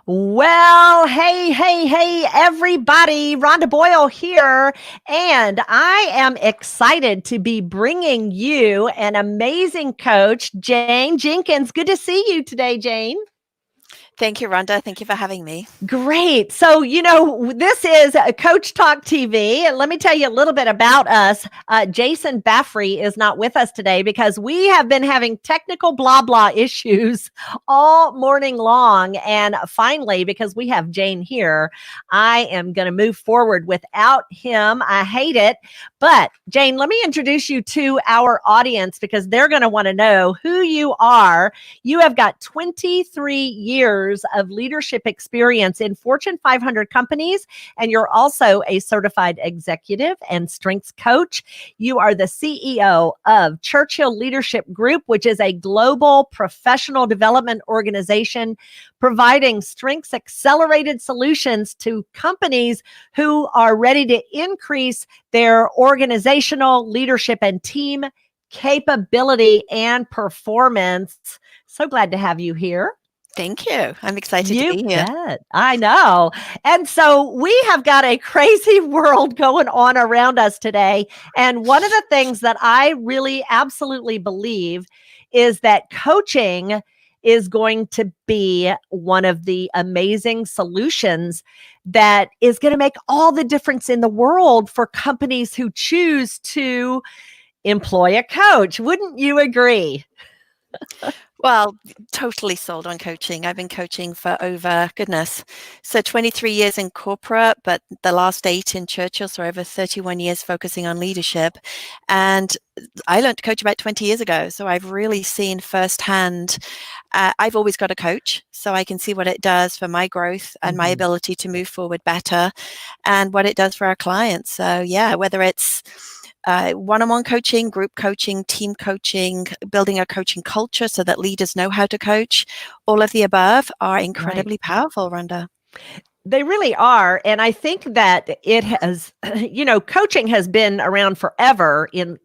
Well, hey, everybody. Rhonda Boyle here. And I am excited to be bringing you an amazing coach, Jayne Jenkins. Good to see you today, Jayne. Thank you, Rhonda. Thank you for having me. Great. So, this is Coach Talk TV. And let me tell you a little bit about us. Jason Baffrey is not with us today because we have been having technical blah, blah issues all morning long. And finally, because we have Jayne here, I am going to move forward without him. I hate it. But Jayne, let me introduce you to our audience because they're going to want to know who you are. You have got 23 years of leadership experience in Fortune 500 companies, and you're also a certified executive and strengths coach. You are the CEO of Churchill Leadership Group, which is a global professional development organization providing strengths accelerated solutions to companies who are ready to increase their organizational leadership and team capability and performance. So glad to have you here. Thank you. I'm excited to You be here. bet. I know. And so we have got a crazy world going on around us today. And one of the things that I really absolutely believe is that coaching is going to be one of the amazing solutions that is going to make all the difference in the world for companies who choose to employ a coach. Wouldn't you agree? Well, totally sold on coaching. I've been coaching for over, 23 years in corporate, but the last 8 in Churchill, so over 31 years focusing on leadership. And I learned to coach about 20 years ago. So I've really seen firsthand, I've always got a coach, so I can see what it does for my growth and my ability to move forward better and what it does for our clients. So yeah, whether it's one-on-one coaching, group coaching, team coaching, building a coaching culture so that leaders know how to coach. All of the above are incredibly powerful, Rhonda. They really are. And I think that it has, coaching has been around forever in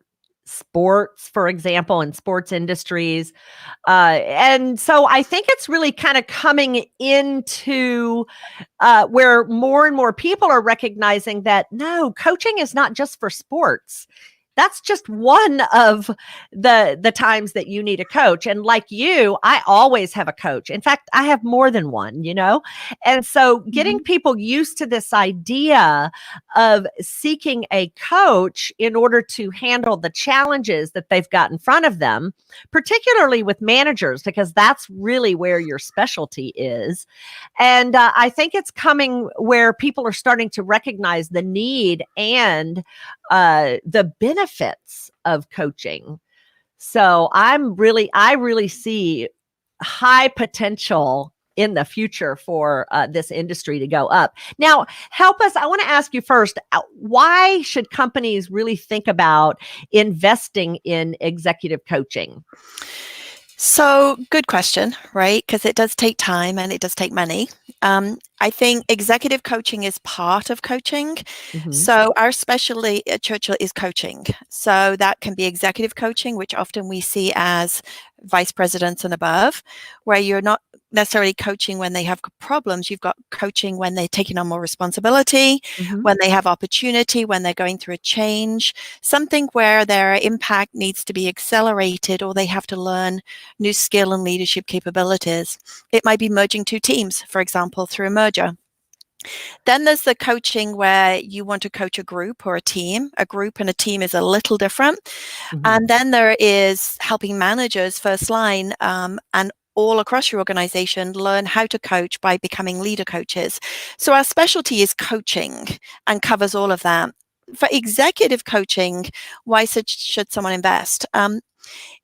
sports, for example, in sports industries. And so I think it's really kind of coming into where more and more people are recognizing that no, coaching is not just for sports. That's just one of the times that you need a coach. And like you, I always have a coach. In fact, I have more than one, And so getting people used to this idea of seeking a coach in order to handle the challenges that they've got in front of them, particularly with managers, because that's really where your specialty is. And I think it's coming where people are starting to recognize the need and the benefits of coaching. So I really see high potential in the future for this industry to go up. Now, help us. I want to ask you first, why should companies really think about investing in executive coaching? So good question, right? Because it does take time and it does take money. I think executive coaching is part of coaching. So our specialty at Churchill is coaching. So that can be executive coaching, which often we see as vice presidents and above, where you're not necessarily coaching when they have problems. You've got coaching when they're taking on more responsibility, when they have opportunity, when they're going through a change, something where their impact needs to be accelerated or they have to learn new skill and leadership capabilities. It might be merging 2 teams, for example, through a merger. Then there's the coaching where you want to coach a group or a team. A group and a team is a little different. And then there is helping managers, first line, and all across your organization learn how to coach by becoming leader coaches. So our specialty is coaching and covers all of that. For executive coaching, why should someone invest?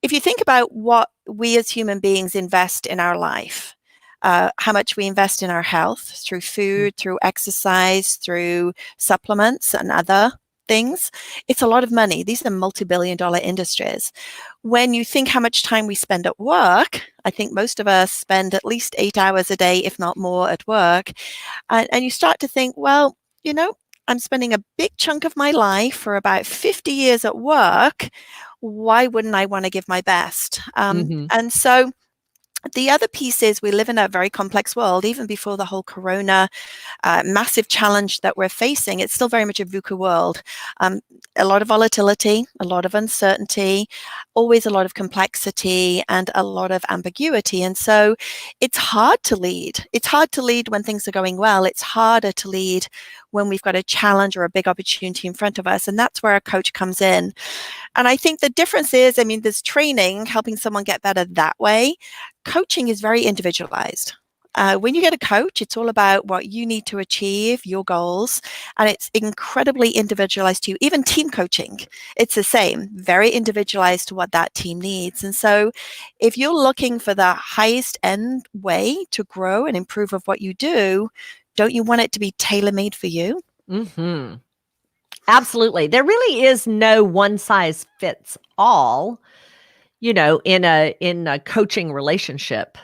If you think about what we as human beings invest in our life, how much we invest in our health through food, through exercise, through supplements and other things, it's a lot of money. These are multi-billion-dollar industries. When you think how much time we spend at work, I think most of us spend at least 8 hours a day, if not more, at work. And you start to think, well, I'm spending a big chunk of my life for about 50 years at work. Why wouldn't I want to give my best? And so The other piece is we live in a very complex world. Even before the whole corona massive challenge that we're facing, it's still very much a VUCA world. A lot of volatility, a lot of uncertainty, always a lot of complexity, and a lot of ambiguity. And so it's hard to lead. It's hard to lead when things are going well. It's harder to lead when we've got a challenge or a big opportunity in front of us. And that's where a coach comes in. And I think the difference is, I mean, there's training, helping someone get better that way. Coaching is very individualized. When you get a coach, it's all about what you need to achieve, your goals, and it's incredibly individualized to you. Even team coaching, it's the same, very individualized to what that team needs. And so if you're looking for the highest end way to grow and improve of what you do, don't you want it to be tailor-made for you? Mm-hmm. Absolutely. There really is no one size fits all, in a coaching relationship.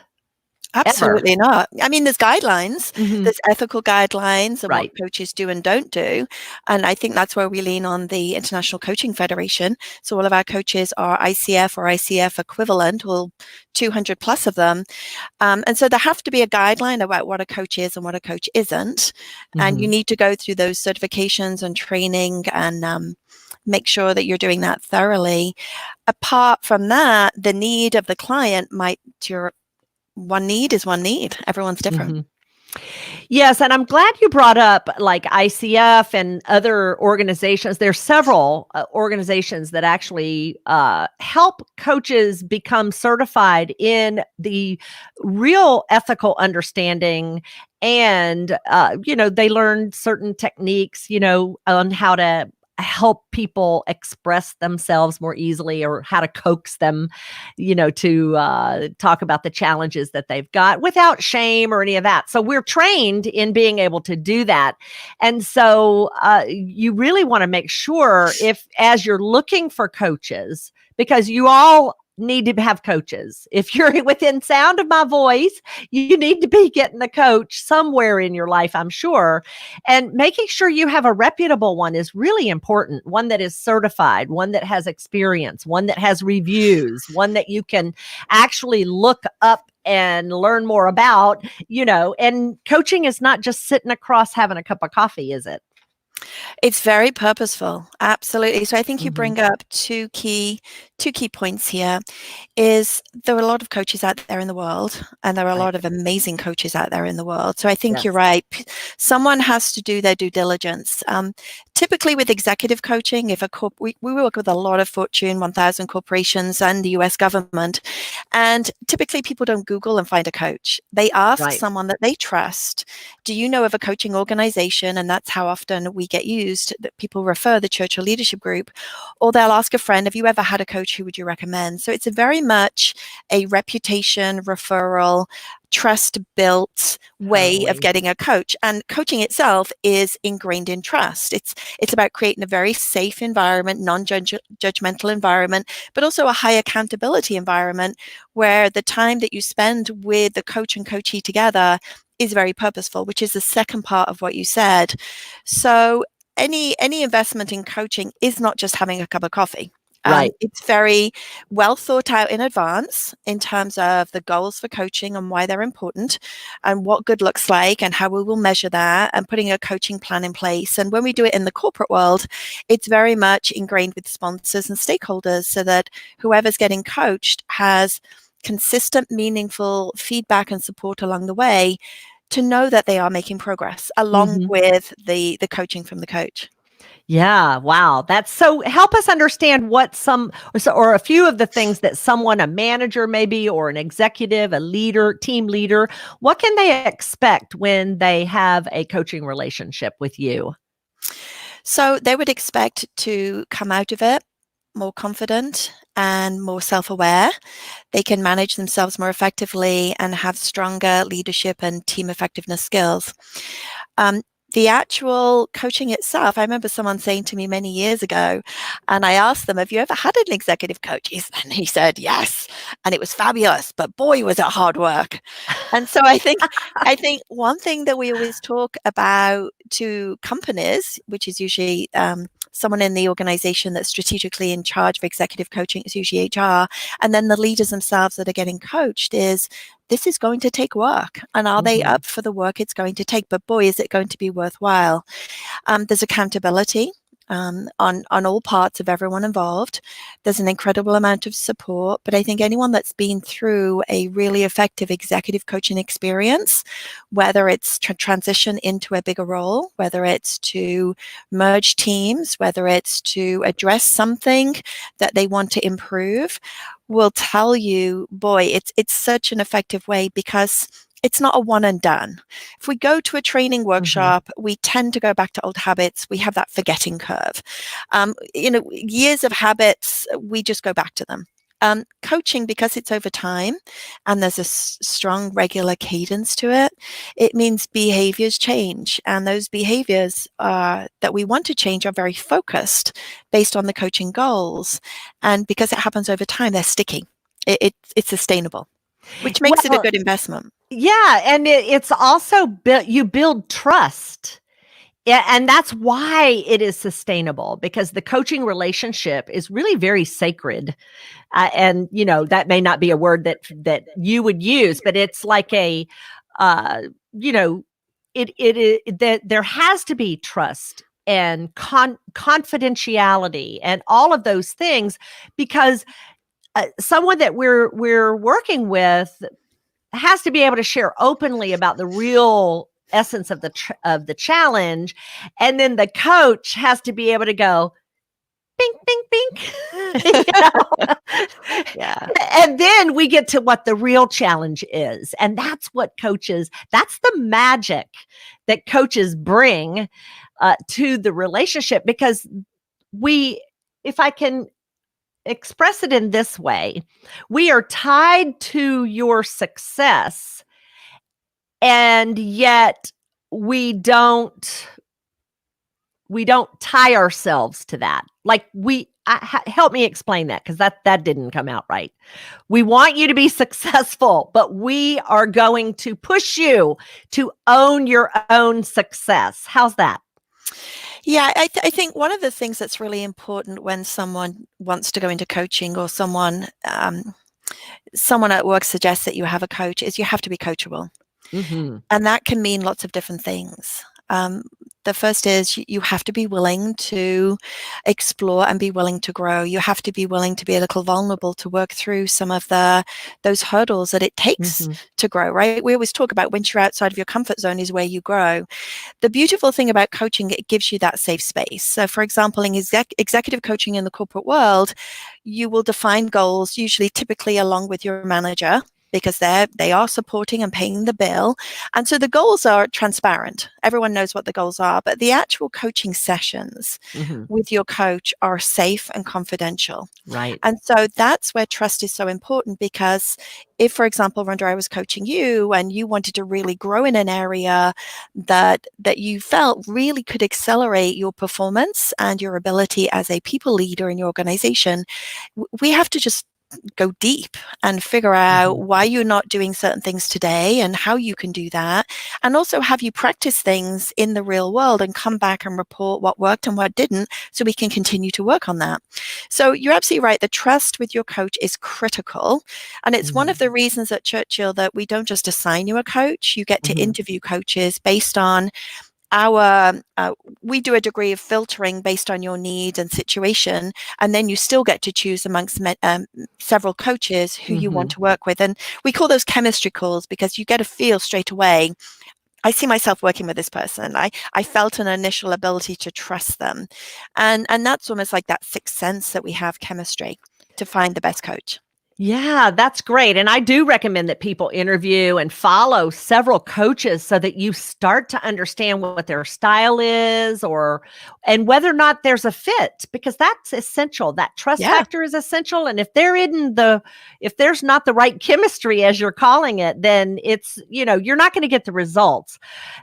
Absolutely Ever. not. I mean, there's guidelines, there's ethical guidelines and Right. what coaches do and don't do. And I think that's where we lean on the International Coaching Federation. So all of our coaches are ICF or ICF equivalent, well, 200 plus of them. And so there have to be a guideline about what a coach is and what a coach isn't. And you need to go through those certifications and training and make sure that you're doing that thoroughly. Apart from that, the need of the client might, one need is one need. Everyone's different. Yes, and I'm glad you brought up like ICF and other organizations. There's several organizations that actually help coaches become certified in the real ethical understanding. And, they learn certain techniques, on how to help people express themselves more easily, or how to coax them, to talk about the challenges that they've got without shame or any of that. So we're trained in being able to do that. And so you really want to make sure, as you're looking for coaches, because you all need to have coaches. If you're within sound of my voice, you need to be getting a coach somewhere in your life, I'm sure. And making sure you have a reputable one is really important. One that is certified, one that has experience, one that has reviews, one that you can actually look up and learn more about, and coaching is not just sitting across having a cup of coffee, is it? It's very purposeful. Absolutely. So I think you bring up two key points here. Is there are a lot of coaches out there in the world, and there are a lot of amazing coaches out there in the world. So I think you're right. Someone has to do their due diligence. Typically with executive coaching, if we work with a lot of Fortune 1000 corporations and the US government, and typically people don't Google and find a coach. They ask someone that they trust, do you know of a coaching organization? And that's how often we get used, that people refer the Churchill Leadership Group, or they'll ask a friend, have you ever had a coach? Who would you recommend? So it's a very much a reputation, referral, trust built way of getting a coach. And coaching itself is ingrained in trust. It's about creating a very safe environment, non-judgmental environment, but also a high accountability environment where the time that you spend with the coach and coachee together is very purposeful, which is the second part of what you said. So any investment in coaching is not just having a cup of coffee. It's very well thought out in advance in terms of the goals for coaching and why they're important and what good looks like and how we will measure that, and putting a coaching plan in place. And when we do it in the corporate world, it's very much ingrained with sponsors and stakeholders so that whoever's getting coached has consistent, meaningful feedback and support along the way to know that they are making progress along with the coaching from the coach. Yeah. Wow. That's so, help us understand what or a few of the things that someone, a manager maybe, or an executive, a leader, team leader, what can they expect when they have a coaching relationship with you? So they would expect to come out of it more confident and more self-aware. They can manage themselves more effectively and have stronger leadership and team effectiveness skills. The actual coaching itself, I remember someone saying to me many years ago, and I asked them, have you ever had an executive coach? And he said, yes. And it was fabulous, but boy, was it hard work. And so I think one thing that we always talk about to companies, which is usually someone in the organization that's strategically in charge of executive coaching, it's usually HR, and then the leaders themselves that are getting coached, is this is going to take work. And are they up for the work it's going to take? But boy, is it going to be worthwhile. There's accountability on all parts of everyone involved. There's an incredible amount of support, but I think anyone that's been through a really effective executive coaching experience, whether it's transition into a bigger role, whether it's to merge teams, whether it's to address something that they want to improve, will tell you, boy, it's such an effective way, because it's not a one and done. If we go to a training workshop, we tend to go back to old habits. We have that forgetting curve. Years of habits, we just go back to them. Coaching, because it's over time and there's a strong regular cadence to it, it means behaviors change. And those behaviors that we want to change are very focused based on the coaching goals. And because it happens over time, they're sticky. It's sustainable, which makes it a good investment. Yeah. And it's also you build trust. Yeah, and that's why it is sustainable, because the coaching relationship is really very sacred. And, that may not be a word that you would use, but it's like there has to be trust and confidentiality and all of those things, because someone that we're working with has to be able to share openly about the real essence of the challenge, and then the coach has to be able to go bink bink bink. Yeah. And then we get to what the real challenge is, and that's the magic that coaches bring to the relationship, because if I can express it in this way, we are tied to your success, and yet we don't tie ourselves to that. Like help me explain that, because that didn't come out right. We want you to be successful, but we are going to push you to own your own success. How's that? Yeah, I think one of the things that's really important when someone wants to go into coaching, or someone at work suggests that you have a coach, is you have to be coachable. And that can mean lots of different things. The first is you have to be willing to explore and be willing to grow. You have to be willing to be a little vulnerable to work through some of those hurdles that it takes to grow, right? We always talk about once you're outside of your comfort zone is where you grow. The beautiful thing about coaching, it gives you that safe space. So for example, in executive coaching in the corporate world, you will define goals, typically along with your manager, because they are supporting and paying the bill. And so the goals are transparent. Everyone knows what the goals are, but the actual coaching sessions with your coach are safe and confidential. Right. And so that's where trust is so important, because if, for example, Rhonda, I was coaching you and you wanted to really grow in an area that you felt really could accelerate your performance and your ability as a people leader in your organization, we have to just go deep and figure out why you're not doing certain things today and how you can do that, and also have you practice things in the real world and come back and report what worked and what didn't, so we can continue to work on that. So you're absolutely right. The trust with your coach is critical, and it's one of the reasons at Churchill that we don't just assign you a coach. You get to interview coaches based on we do a degree of filtering based on your needs and situation, and then you still get to choose amongst several coaches who you want to work with. And we call those chemistry calls, because you get a feel straight away, I see myself working with this person. I felt an initial ability to trust them. And that's almost like that sixth sense that we have chemistry to find the best coach. Yeah, that's great. And I do recommend that people interview and follow several coaches so that you start to understand what their style is, and whether or not there's a fit, because that's essential. That trust factor is essential. And if if there's not the right chemistry, as you're calling it, then it's, you're not going to get the results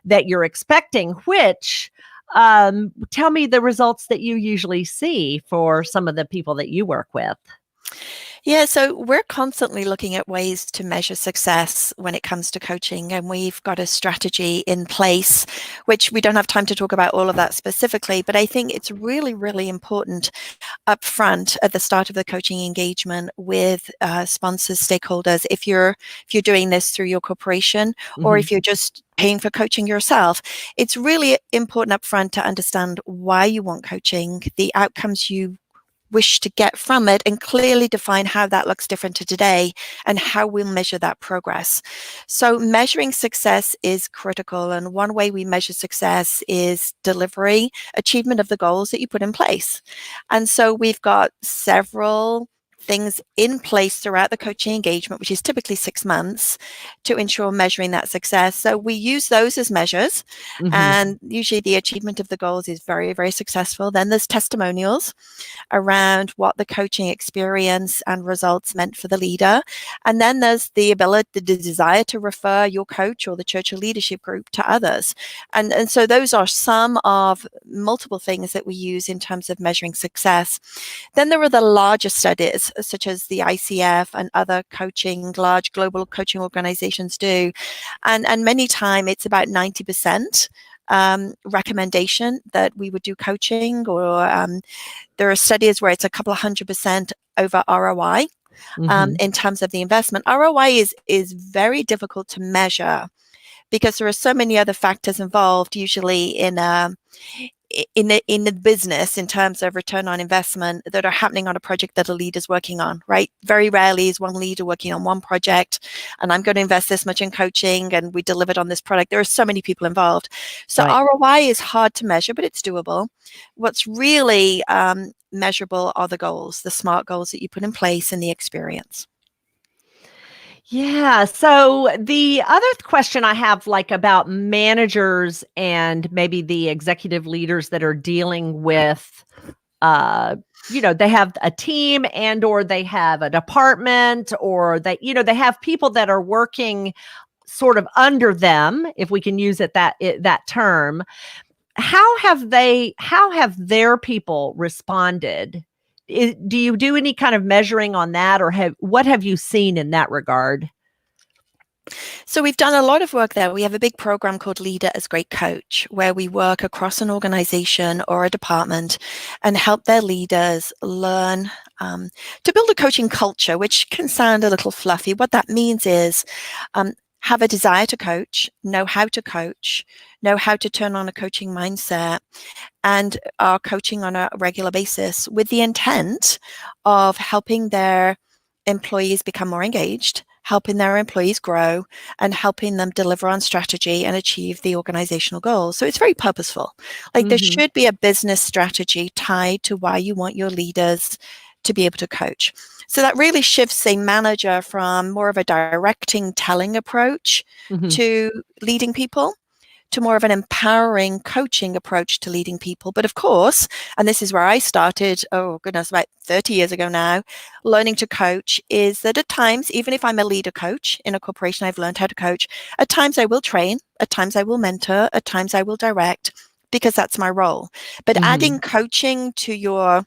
that you're expecting, which tell me the results that you usually see for some of the people that you work with. Yeah, so we're constantly looking at ways to measure success when it comes to coaching, and we've got a strategy in place, which we don't have time to talk about all of that specifically, but I think it's really, really important up front at the start of the coaching engagement with sponsors, stakeholders. If you're doing this through your corporation, or if you're just paying for coaching yourself, it's really important up front to understand why you want coaching, the outcomes you wish to get from it, and clearly define how that looks different to today and how we'll measure that progress. So measuring success is critical, and one way we measure success is delivery, achievement of the goals that you put in place. And so we've got several things in place throughout the coaching engagement, which is typically 6 months, to ensure measuring that success. So we use those as measures, and usually the achievement of the goals is very, very successful. Then there's testimonials around what the coaching experience and results meant for the leader. And then there's the ability, the desire to refer your coach or the Churchill Leadership Group to others. And so those are some of multiple things that we use in terms of measuring success. Then there are the larger studies, such as the ICF and other coaching, large global coaching organizations do. And many times it's about 90% recommendation that we would do coaching, or there are studies where it's a couple of 100% over ROI in terms of the investment. ROI is very difficult to measure because there are so many other factors involved, usually in the business, in terms of return on investment, that are happening on a project that a leader's working on, right? Very rarely is one leader working on one project and I'm going to invest this much in coaching and we delivered on this product. There are so many people involved. So right. ROI is hard to measure, but it's doable. What's really measurable are the goals, the SMART goals that you put in place, and the experience. Yeah. So the other question I have, like, about managers and maybe the executive leaders that are dealing with, they have a team or they have a department, or they have people that are working sort of under them, if we can use that term. How have their people responded? Do you do any kind of measuring on that, or what have you seen in that regard? So we've done a lot of work there. We have a big program called Leda as Great Coach, where we work across an organization or a department and help their leaders learn to build a coaching culture, which can sound a little fluffy. What that means is have a desire to coach, know how to turn on a coaching mindset, and are coaching on a regular basis with the intent of helping their employees become more engaged, helping their employees grow, and helping them deliver on strategy and achieve the organizational goals. So it's very purposeful. Like there should be a business strategy tied to why you want your leaders to be able to coach. So that really shifts a manager from more of a directing, telling approach to leading people, to more of an empowering coaching approach to leading people. But of course, and this is where I started, about 30 years ago now, learning to coach, is that at times, even if I'm a leader coach in a corporation, I've learned how to coach. At times I will train, at times I will mentor, at times I will direct, because that's my role. But adding coaching to your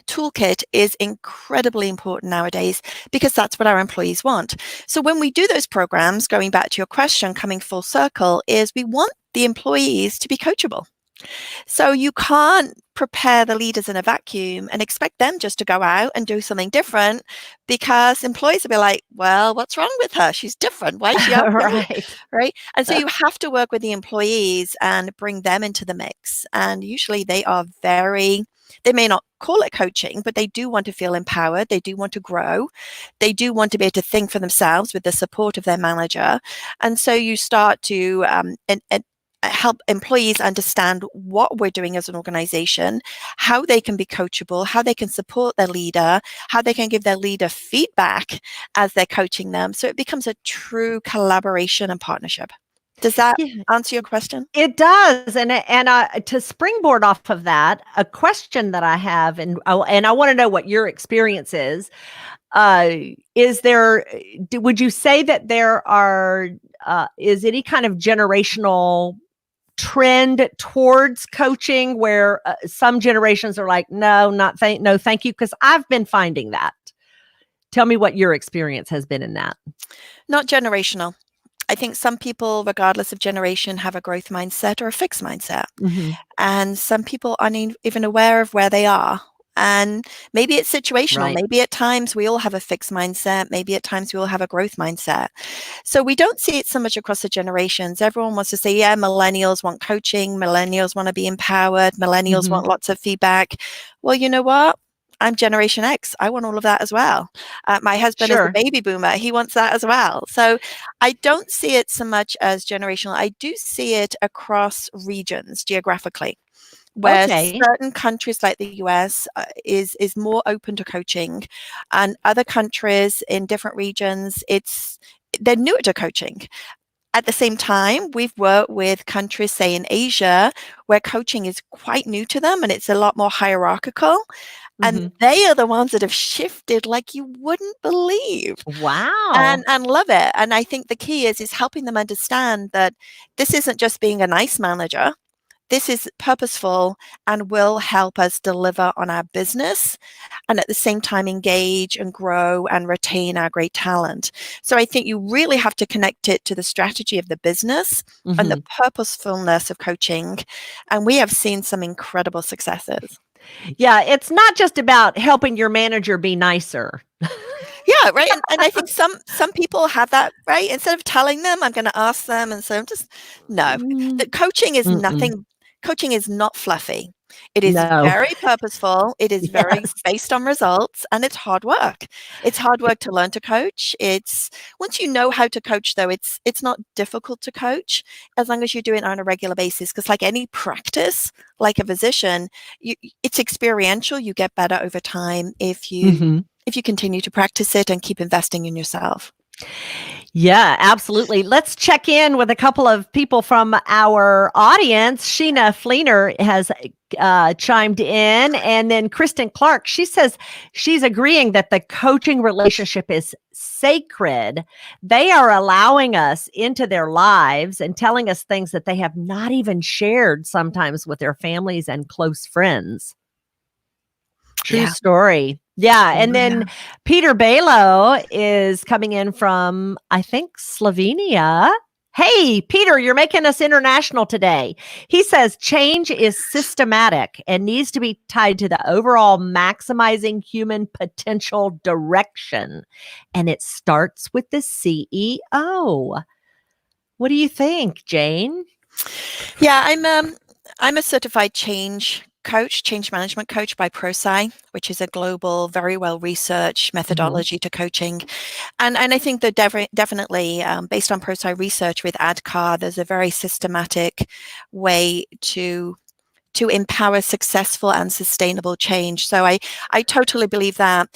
toolkit is incredibly important nowadays, because that's what our employees want. So when we do those programs, going back to your question, coming full circle, is we want the employees to be coachable. So you can't prepare the leaders in a vacuum and expect them just to go out and do something different, because employees will be like, well, what's wrong with her? She's different. Why is she out here? Right. And so you have to work with the employees and bring them into the mix. And usually they may not call it coaching, but they do want to feel empowered. They do want to grow. They do want to be able to think for themselves with the support of their manager. And so you start to help employees understand what we're doing as an organization, how they can be coachable, how they can support their leader, how they can give their leader feedback as they're coaching them. So it becomes a true collaboration and partnership. Does that answer your question? It does. And to springboard off of that, a question that I have, and I want to know what your experience is there, would you say that there are, is any kind of generational trend towards coaching where some generations are like, no, thank you? Because I've been finding that. Tell me what your experience has been in that. Not generational. I think some people, regardless of generation, have a growth mindset or a fixed mindset. And some people aren't even aware of where they are. And maybe it's situational. Right. Maybe at times we all have a fixed mindset. Maybe at times we all have a growth mindset. So we don't see it so much across the generations. Everyone wants to say, yeah, millennials want coaching. Millennials want to be empowered. Millennials want lots of feedback. Well, you know what? I'm Generation X. I want all of that as well. My husband is a baby boomer. He wants that as well. So I don't see it so much as generational. I do see it across regions geographically, where certain countries like the US is more open to coaching, and other countries in different regions, they're newer to coaching. At the same time, we've worked with countries, say in Asia, where coaching is quite new to them and it's a lot more hierarchical. And they are the ones that have shifted like you wouldn't believe. Wow. And love it. And I think the key is helping them understand that this isn't just being a nice manager. This is purposeful and will help us deliver on our business and at the same time engage and grow and retain our great talent. So I think you really have to connect it to the strategy of the business and the purposefulness of coaching. And we have seen some incredible successes. Yeah, it's not just about helping your manager be nicer. Yeah, right. And I think some people have that, right? Instead of telling them, I'm going to ask them. And so I'm just, no, that coaching is nothing. Coaching is not fluffy. It is very purposeful. It is very based on results, and it's hard work. It's hard work to learn to coach. It's once you know how to coach, though, it's not difficult to coach as long as you do it on a regular basis. Because like any practice, like a physician, it's experiential. You get better over time if you continue to practice it and keep investing in yourself. Yeah, absolutely. Let's check in with a couple of people from our audience. Sheena Fleener has chimed in, and then Kristen Clark, she says she's agreeing that the coaching relationship is sacred. They are allowing us into their lives and telling us things that they have not even shared sometimes with their families and close friends. True story. Yeah. And then Peter Balo is coming in from, I think, Slovenia. Hey, Peter, you're making us international today. He says change is systematic and needs to be tied to the overall maximizing human potential direction. And it starts with the CEO. What do you think, Jayne? Yeah, I'm a certified change management coach by ProSci, which is a global, very well researched methodology to coaching. And I think that definitely based on ProSci research with ADKAR, there's a very systematic way to empower successful and sustainable change. So I totally believe that.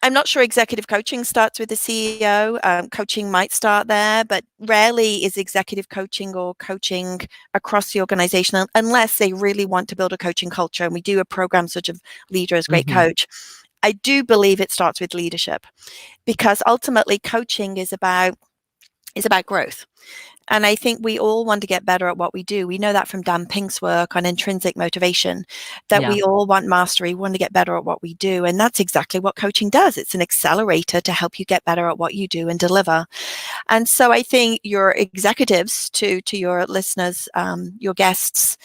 I'm not sure executive coaching starts with the CEO. Coaching might start there, but rarely is executive coaching or coaching across the organization unless they really want to build a coaching culture. And we do a program such as Leader as Great Coach. I do believe it starts with leadership because ultimately coaching is about growth. And I think we all want to get better at what we do. We know that from Dan Pink's work on intrinsic motivation, that we all want mastery, we want to get better at what we do. And that's exactly what coaching does. It's an accelerator to help you get better at what you do and deliver. And so I think your executives, to your listeners, your guests'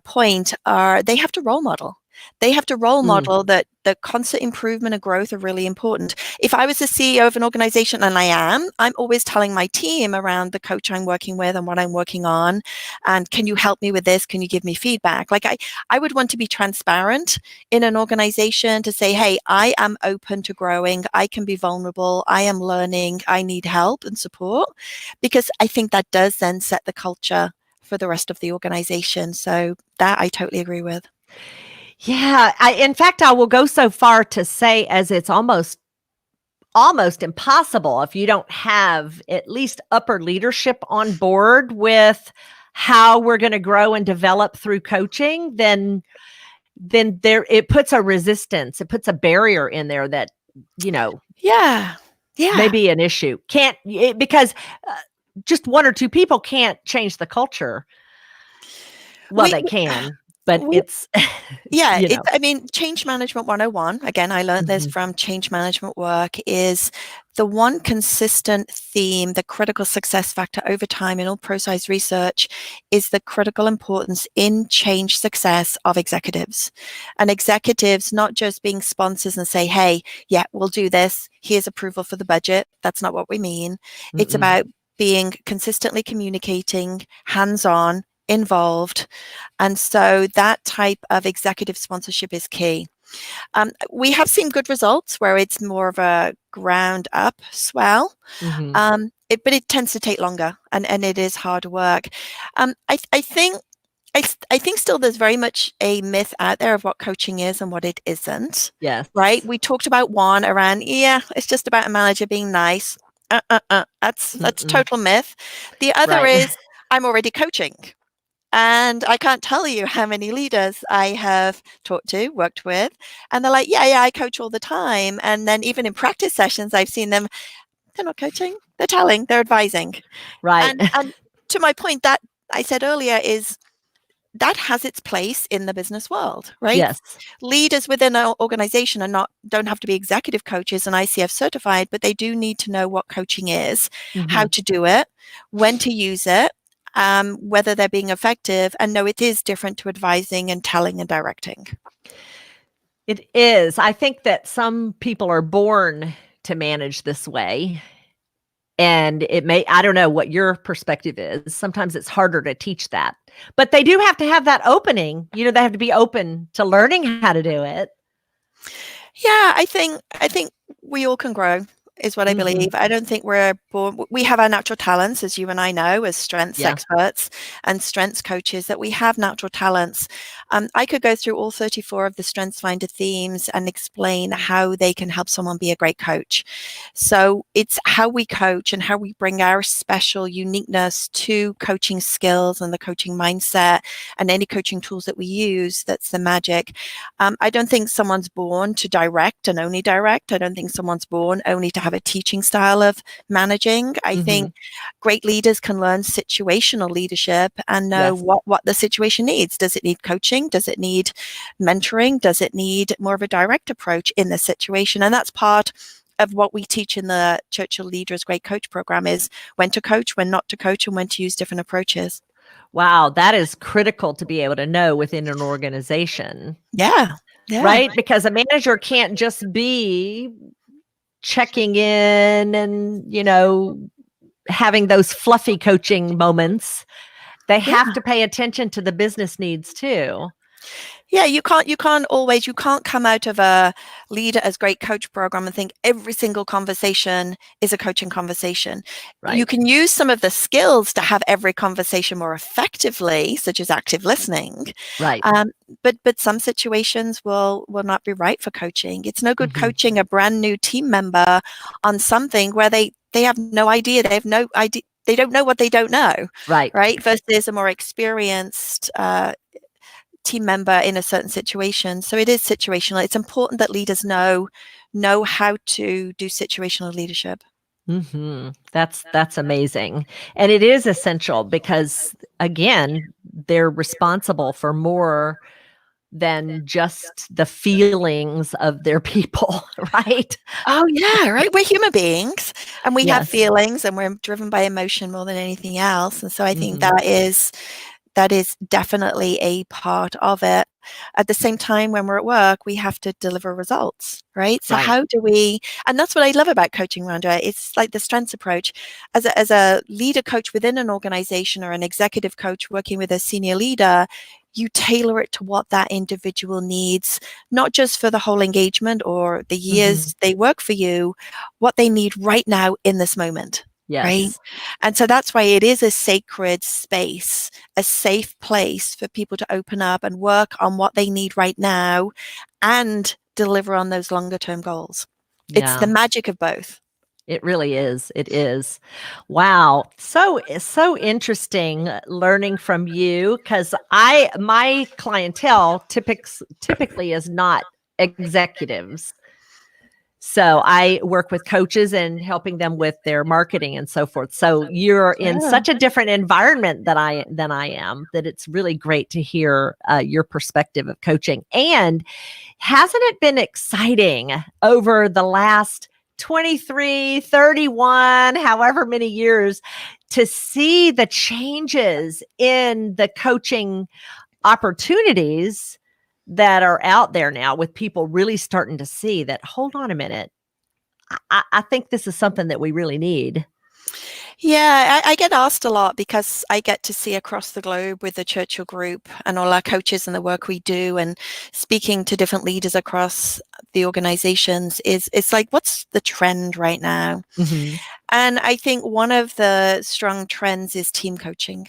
point, they have to role model. They have to role model that the constant improvement and growth are really important. If I was the CEO of an organization, and I'm always telling my team around the coach I'm working with and what I'm working on. And can you help me with this? Can you give me feedback? Like I would want to be transparent in an organization to say, hey, I am open to growing. I can be vulnerable. I am learning. I need help and support, because I think that does then set the culture for the rest of the organization. So that I totally agree with. Yeah. In fact, I will go so far to say as it's almost impossible if you don't have at least upper leadership on board with how we're going to grow and develop through coaching, then there it puts a resistance. It puts a barrier in there that, may be an issue. Because just one or two people can't change the culture. Well, they can. but it's, yeah, you know. I mean, change management 101, again, I learned this from change management work, is the one consistent theme, the critical success factor over time in all pro-size research is the critical importance in change success of executives. And executives not just being sponsors and say, hey, yeah, we'll do this. Here's approval for the budget. That's not what we mean. It's about being consistently communicating, hands-on, involved. And so that type of executive sponsorship is key. We have seen good results where it's more of a ground up swell, but it tends to take longer and it is hard work. I think still there's very much a myth out there of what coaching is and what it isn't. Yes. Right. We talked about one around, it's just about a manager being nice. That's total myth. The other is I'm already coaching. And I can't tell you how many leaders I have talked to, worked with, and they're like, yeah, I coach all the time. And then even in practice sessions, I've seen them, they're not coaching, they're telling, they're advising. Right. And to my point that I said earlier is that has its place in the business world, right? Yes. Leaders within an organization don't have to be executive coaches and ICF certified, but they do need to know what coaching is, how to do it, when to use it, whether they're being effective, and know it is different to advising and telling and directing. It is. I think that some people are born to manage this way. And I don't know what your perspective is. Sometimes it's harder to teach that, but they do have to have that opening. They have to be open to learning how to do it. Yeah, I think we all can grow is what I believe. I don't think we're born. We have our natural talents, as you and I know, as strengths experts and strengths coaches, that we have natural talents. I could go through all 34 of the Strengths Finder themes and explain how they can help someone be a great coach. So it's how we coach and how we bring our special uniqueness to coaching skills and the coaching mindset and any coaching tools that we use. That's the magic. I don't think someone's born to direct and only direct. I don't think someone's born only to have a teaching style of managing. I think great leaders can learn situational leadership and know what the situation needs. Does it need coaching? Does it need mentoring? Does it need more of a direct approach in the situation? And that's part of what we teach in the Churchill Leaders Great Coach program is when to coach, when not to coach, and when to use different approaches. Wow, that is critical to be able to know within an organization. Yeah. Right? Because a manager can't just be checking in and, having those fluffy coaching moments. They have to pay attention to the business needs too. Yeah, you can't come out of a Leader as Great Coach program and think every single conversation is a coaching conversation. Right. You can use some of the skills to have every conversation more effectively, such as active listening. Right. But some situations will not be right for coaching. It's no good coaching a brand new team member on something where they have no idea. They have no idea. They don't know what they don't know. Right. Right. Versus a more experienced team member in a certain situation. So it is situational. It's important that leaders know how to do situational leadership. That's amazing. And it is essential because, again, they're responsible for more than just the feelings of their people, right? Oh, yeah, right. We're human beings and we have feelings and we're driven by emotion more than anything else. And so I think that is definitely a part of it. At the same time, when we're at work, we have to deliver results, right? So how do we, and that's what I love about coaching, Rhonda. It's like the strengths approach. As a leader coach within an organization or an executive coach working with a senior leader, you tailor it to what that individual needs, not just for the whole engagement or the years they work for you, what they need right now in this moment. Yes. Right. And so that's why it is a sacred space, a safe place for people to open up and work on what they need right now and deliver on those longer term goals. Yeah. It's the magic of both. It really is. It is. Wow. So interesting learning from you because my clientele typically is not executives. So I work with coaches and helping them with their marketing and so forth. So you're in such a different environment than I am, that it's really great to hear your perspective of coaching. And hasn't it been exciting over the last 23, 31, however many years, to see the changes in the coaching opportunities that are out there now, with people really starting to see that, hold on a minute, I think this is something that we really need. Yeah, I get asked a lot because I get to see across the globe with the Churchill group and all our coaches and the work we do, and speaking to different leaders across the organizations, it's like, what's the trend right now? Mm-hmm. And I think one of the strong trends is team coaching.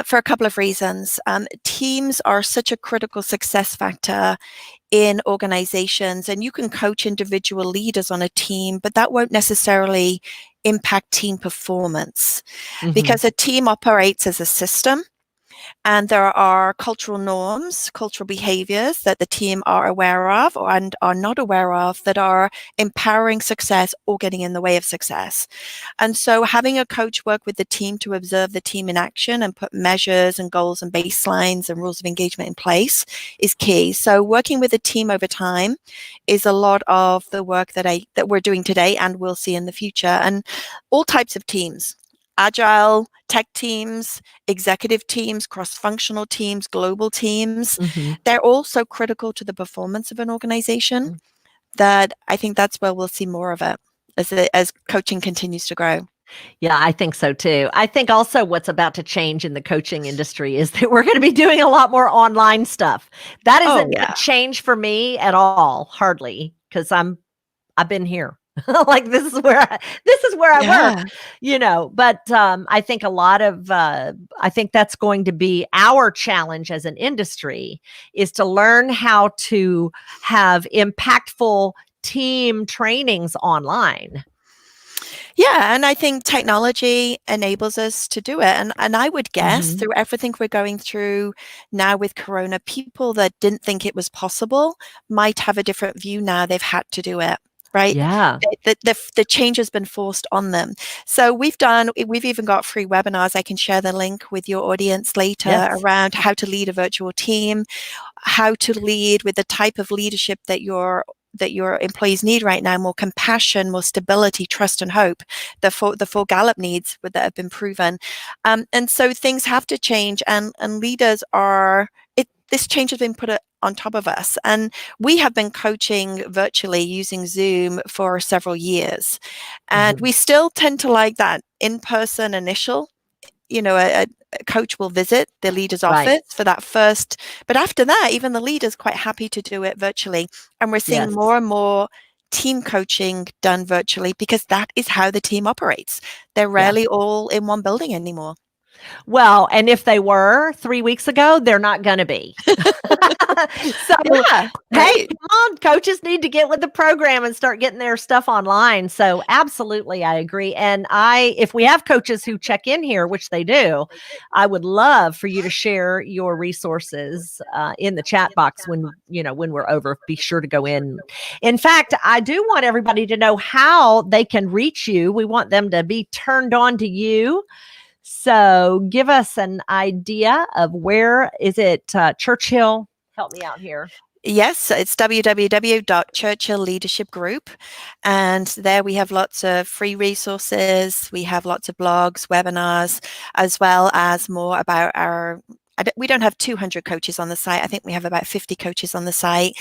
For a couple of reasons. Teams are such a critical success factor in organizations, and you can coach individual leaders on a team, but that won't necessarily impact team performance, because a team operates as a system. And there are cultural norms, cultural behaviors that the team are aware of and are not aware of, that are empowering success or getting in the way of success. And so having a coach work with the team to observe the team in action and put measures and goals and baselines and rules of engagement in place is key. So working with a team over time is a lot of the work that we're doing today and will see in the future. And all types of teams: agile, tech teams, executive teams, cross-functional teams, global teams. They're also critical to the performance of an organization, that I think that's where we'll see more of it as coaching continues to grow. Yeah, I think so too. I think also what's about to change in the coaching industry is that we're going to be doing a lot more online stuff. That isn't a change for me at all, hardly, because I've been here. Like this is where I work, but I think a lot of I think that's going to be our challenge as an industry, is to learn how to have impactful team trainings online. Yeah, and I think technology enables us to do it. And I would guess through everything we're going through now with Corona, people that didn't think it was possible might have a different view now. They've had to do it. Right? Yeah. The change has been forced on them. So we've even got free webinars. I can share the link with your audience later around how to lead a virtual team, how to lead with the type of leadership that your employees need right now: more compassion, more stability, trust, and hope. The four Gallup needs that have been proven. And so things have to change, and leaders are. This change has been put on top of us. And we have been coaching virtually using Zoom for several years. And we still tend to like that in-person initial, a coach will visit the leader's office for that first. But after that, even the leader's quite happy to do it virtually. And we're seeing more and more team coaching done virtually, because that is how the team operates. They're rarely all in one building anymore. Well, and if they were 3 weeks ago, they're not going to be. So, hey, come on, coaches need to get with the program and start getting their stuff online. So absolutely, I agree. And if we have coaches who check in here, which they do, I would love for you to share your resources in the chat box when we're over. Be sure to go in. In fact, I do want everybody to know how they can reach you. We want them to be turned on to you. So give us an idea of where is it, Churchill? Help me out here. Yes, it's www.Churchill Leadership Group. And there we have lots of free resources. We have lots of blogs, webinars, as well as more about we don't have 200 coaches on the site. I think we have about 50 coaches on the site,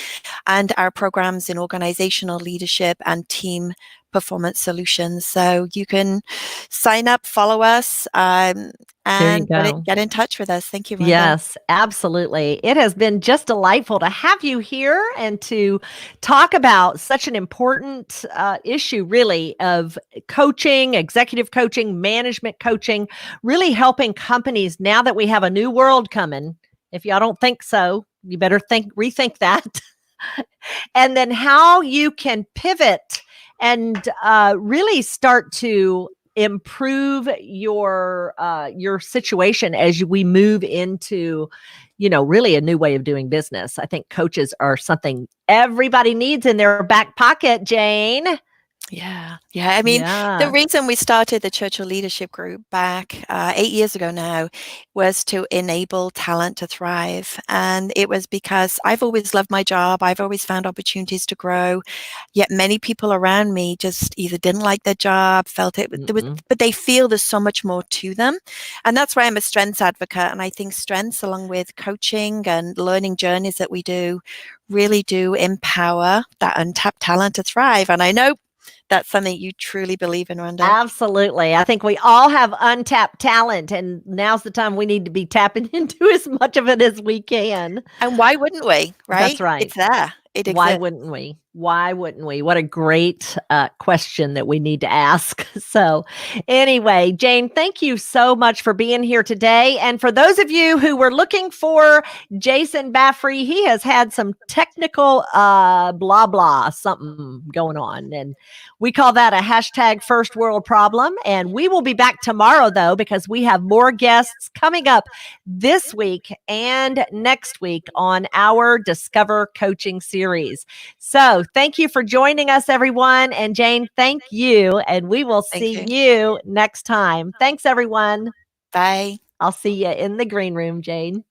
and our programs in organizational leadership and team performance solutions. So you can sign up, follow us, and get in touch with us. Thank you, Rhonda. Yes, absolutely. It has been just delightful to have you here and to talk about such an important issue, really, of coaching, executive coaching, management coaching, really helping companies now that we have a new world coming. If y'all don't think so, you better rethink that. And then how you can pivot and really start to improve your situation as we move into, really a new way of doing business. I think coaches are something everybody needs in their back pocket, Jayne. Yeah. I mean, the Yeah. reason we started the Churchill Leadership Group back 8 years ago now was to enable talent to thrive. And it was because I've always loved my job. I've always found opportunities to grow. Yet many people around me just either didn't like their job, felt it, but they feel there's so much more to them. And that's why I'm a strengths advocate. And I think strengths, along with coaching and learning journeys that we do, really do empower that untapped talent to thrive. And I know that's something you truly believe in, Rhonda. Absolutely. I think we all have untapped talent, and now's the time we need to be tapping into as much of it as we can. And why wouldn't we, right? That's right. It's there. It exists. Why wouldn't we? Why wouldn't we? What a great question that we need to ask. So anyway, Jayne, thank you so much for being here today. And for those of you who were looking for Jason Baffrey, he has had some technical blah, blah, something going on. And we call that a hashtag first world problem. And we will be back tomorrow, though, because we have more guests coming up this week and next week on our Discover Coaching series. So thank you for joining us, everyone. And Jayne, thank you. And we will see you next time. Thanks, everyone. Bye. I'll see you in the green room, Jayne.